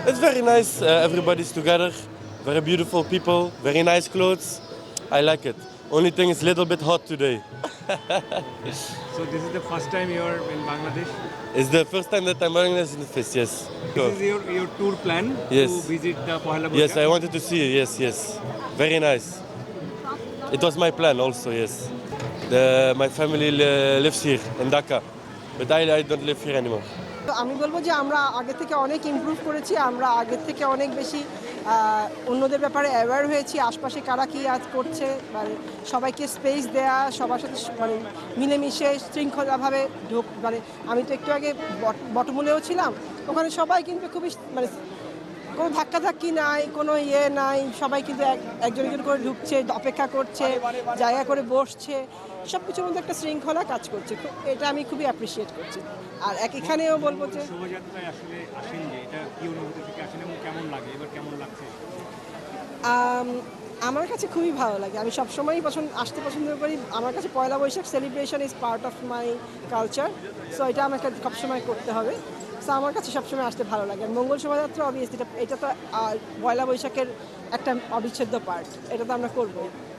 It's very nice. Everybody's together. Very beautiful people. Very nice clothes. I like it. Only thing is a little bit hot today. So this is the first time you're in Bangladesh. It's the first time that I'm wearing this in the face. Yes. This is your tour plan Yes. to visit the Pohela Yes, Boishakh? I wanted to see you. Yes, yes. Very nice. It was my plan also. Yes. My family lives here in Dhaka, but I don't live here anymore. তো আমি বলবো যে আমরা আগে থেকে অনেক improve করেছি, আমরা আগের থেকে অনেক বেশি অন্যদের ব্যাপারে অ্যাওয়্যার হয়েছি, আশপাশে কারা কী আজ করছে, মানে সবাইকে স্পেস দেয়া, সবার সাথে মানে মিলেমিশে শৃঙ্খলাভাবে মানে আমি তো একটু আগে বটমূলেও ছিলাম, ওখানে সবাই কিন্তু খুবই মানে কোনো ধাক্কাধাক্কি নাই, কোনো ইয়ে নাই, সবাই কিন্তু একজন একজন করে ঢুকছে, অপেক্ষা করছে, জায়গা করে বসছে, সব কিছুর মধ্যে একটা শৃঙ্খলা কাজ করছে। এটা আমি খুবই অ্যাপ্রিসিয়েট করছি। আর এখানেও বলবো যে শোভাযাত্রায় আসলে আসেন যে এটা কি অনুভূতি থেকে আসেন এবং কেমন লাগে, এবার কেমন লাগছে? আমার কাছে খুবই ভালো লাগে, আমি সবসময়ই আসতে পছন্দ করি। আমার কাছে Poila Baishakh celebration is part of my culture, so এটা আমাকে সবসময় করতে হবে। সো আমার কাছে সবসময় আসতে ভালো লাগে। আর মঙ্গল শোভাযাত্রা অবভিয়াসলি এটা তো পয়লা বৈশাখের একটা অবিচ্ছেদ্য পার্ট, এটা তো আমরা করবোই।